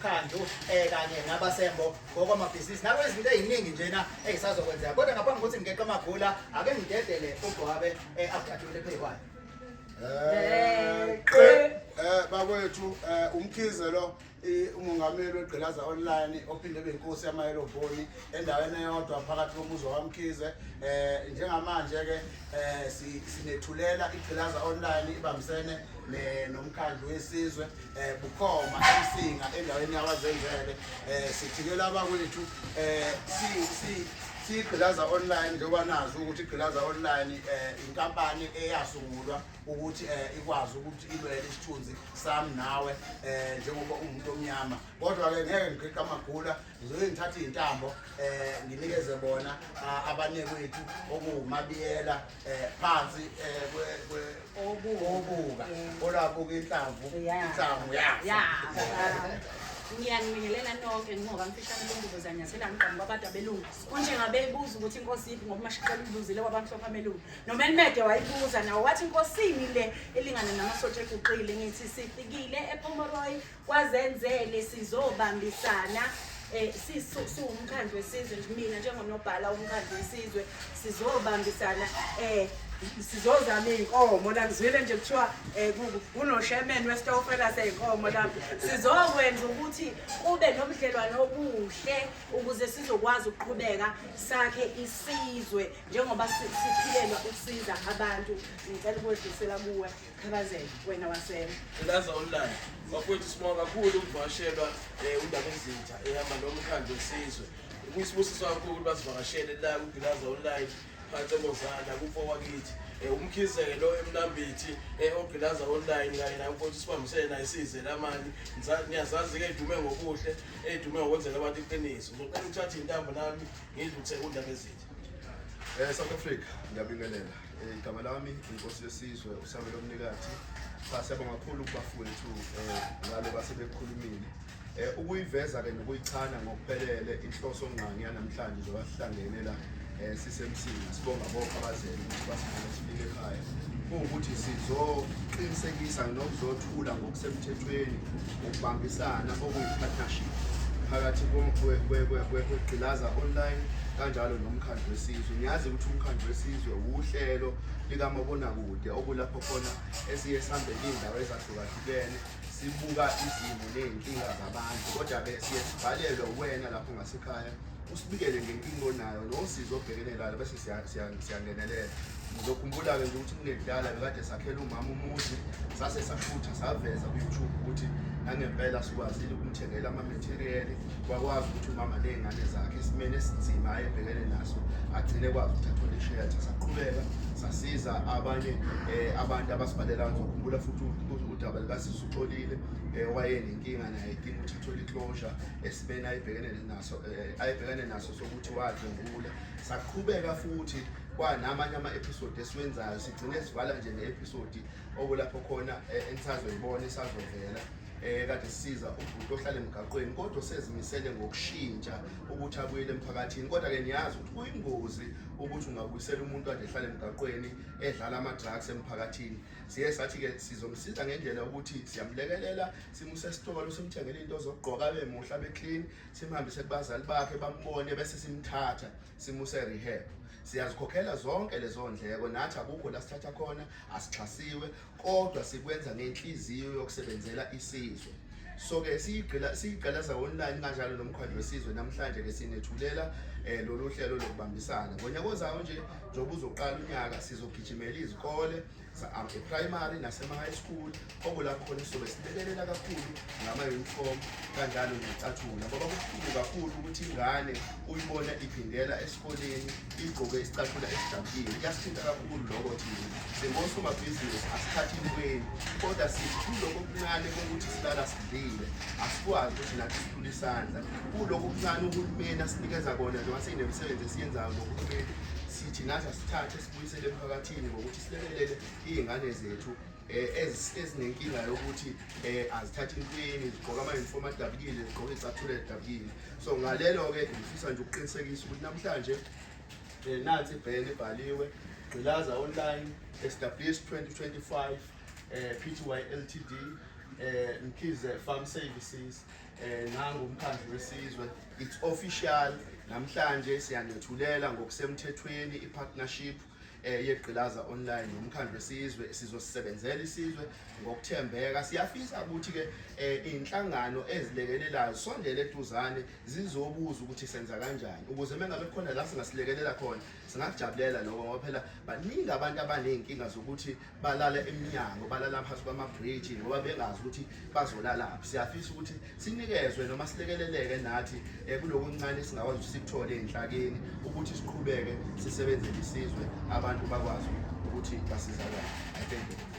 nomkhandlu kanye nabasembo ngokwamabhizinisi nakwezinto eziningi njena ezisazokwenzeka kodwa ngaphambi kokuthi ngeqa amagula ake ngidedele uGcwabe akudadule phezukwayo bakwethu umkhize lo umongameli weGqilaza Online ophinde beyinkosi yamayelobhoni endaweni eyodwa phakathi komuzi waMkhize njengamanje ke sinethulela iGqilaza Online ibambisene nomkhandlu wesizwe bukhoma emsinga endaweni yakwazenzele sithikela abakwethu iGqilaza Online njengoba nazi ukuthi iGqilaza Online inkampani eyasungulwa ukuthi ikwazi ukuthi ilwele isithunzi sami nawe njengoba umuntu omnyama kodwa ke ngeke ngiqhiqa amagula ngizoke ngithathe izintambo nginikeze bona abanekwethu okuwumabiyela phansi obuka olabuka inhlamvu Ngiyanibingelela nonke ngoba mfishane lengubo zanyasela ngiqhamuka kwabantu abelungu kunjengabe ibuza ukuthi inkosi yiphi ngoba mashaqela ibuzile kwabamhlophe amelungu noma elimede wayibuza nawo wathi inkosini le elingana namasotha eguqile ngithi sifikile ePomeroy kwazenzele sizobambisana siwumkhandlu wesizwe nje mina njengonobhala womkhandlu wesizwe sizobambisana sizozama inkomo la ngizwile nje kuthiwa kunoshemen westofela seyinkomo lapho sizokwenza ukuthi kube nobudlelwano obuhle ukuze sizokwazi ukuqhubeka sakhe isizwe njengoba siphilelwa ukusiza abantu ngicela ukwedlulisela kuwe Khabazela wena wasema Gqilaza Online bakwethu sibonga kakhulu ukuvakashelwa undaba ezitha ehamba nomkhandlu wesizwe kuyisibusiso kakhulu basivakashele la kuGqilaza Online phansi emozana kumfowakithi umkhize lo eMnambithi oGqilaza Online kanye namfowethu sibambisene naye size lamani niyazazi ke edume ngokuhle edume ngokwenzela abantu iqiniso ngicela ukuthatha intambo nami ngidluthe undaba ezitha South Africa ngiyabingelela igama lami inkosi yesizwe uSabelo Mnikathi sasiyabonga kakhulu kubafowethu ngalo basebekhulumile ukuyiveza ke nokuyichana ngokuphelele inhloso ngqangi yanamhlanje zokuhlangene la sisemsini sibonga boKhabazela ukuthi basifike ekhaya ukuthi sizoqinisekisa nokuzothula ngokusemthethweni ukubambisana okuyi-partnership phakathi kweGqilaza Online kanjalo nomkhandlu wesizwe ngiyazi ukuthi umkhandlu wesizwe uhlelo likamabonakude okulapho khona esiye sihambe indawo ezahlukahlukene sibuka izimo nezinkinga zabantu kodwa ke siye sibhalelwe wena lapho ngasekhaya usibikele ngenkingo nayo nosizo obhekene nalo bese siyangenelela ngizokhumbula ke ukuthi kunekudala bekade sakhela umama umuzi sase safutha saveza ku-YouTube ukuthi nangempela sikwazile ukumthengela ama-material kwakwazi ukuthi umama nezingane zakhe isimene esinzima ayebhekene naso agcine kwazi ukuthi athole ishelter saqhubeka sasiza abanye abantu abasibhalela ngizokhumbula futhi udaba likasisi uXolile wayenenkinga naye idinga ukuthi athole iclosure esimene ayebhekene naso sokuthi wadlwengula saqhubeka futhi kwanamanye ama-episode esiwenzayo sigcine sivala nje ne-episode okulapho khona enisazoyibona isazovela kade sisiza ubhuti ohlala emgaqweni kodwa sezimisele ngokushintsha ukuthi abuyele emphakathini kodwa ke niyazi ukuthi kuyingozi ukuthi ungabuyisela umuntu kade ehlala emgaqweni edlala ama-drugs emphakathini siye sathi ke sizomsiza ngendlela yokuthi siyamlekelela simuse esitolo simthengele into zokugqoka abe muhle abe clean simhambise kubazali bakhe bambone bese simthatha simuse rehab siyazikhokhela zonke lezo ndleko nathi akukho la sithatha khona asixhasiwe kodwa sikwenza ngenhliziyo yokusebenzela isizwe so ke siyiGqilaza Online kanjalo nomkhandlu wesizwe namhlanje ke sinethulela lolu hlelo lokubambisana ngonyaka ozayo nje njengoba uzoqala unyaka sizogijimela izikole primary nasema-high school okulapho khona sizobe silekelela kakhulu ngama-uniform kanjalo necathulo ngoba kubuhlungu kakhulu ukuthi ingane uyibona iphindela esikoleni igqoke isicathulo esidabukile kuyasithinta kakhulu lokho thina singosomabhizinisi asikhathi intweni kodwa kuloko okuncane kokuthi silala sidlile asikwazi ukuthi nathi sithule isandla kuloko okuncane uhulumeni asinikeza kona njengoba seyinemisebenzi esiyenzayo nohulumeni sithi nathi asithathe sibuyisele emphakathini ngokuthi silekelele iy'ngane zethu ezinenkinga yokuthi azithathe intweni zigqoke ama-uniform adabukile zigqoke iy'cathulo ezidabukile so ngalelo-ke ngifisa nje ukuqinisekisa ukuthi namhlanje nansi ibhene ibhaliwe Gqilaza Online established 2025 Pty Ltd Mkhize Farm Services nangumkhandlu wesizwe. It's official namhlanje siyanethulela ngokusemthethweni ipartnership yeGqilaza Online nomkhandlu wesizwe sizosebenzela isizwe ngokuthembeka. Siyafisa ukuthi ke inhlangano ezilekelelayo sondele eduzane zizobuza ukuthi senza kanjani ukuze mengabe khona la singasilekelela khona singakujabulela lokho ngoba phela baningi abantu abanenkinga zokuthi balala eminyango balala phansi kwama-bridge ngoba bengazi ukuthi bazolalaphi. Siyafisa ukuthi sinikezwe noma silekeleleke nathi kulokuncane esingakwazi ukuthi sikuthole enhlakeni ukuthi siqhubeke sisebenzele isizwe abantu bakwazi ukuthi basizakale. I thank you.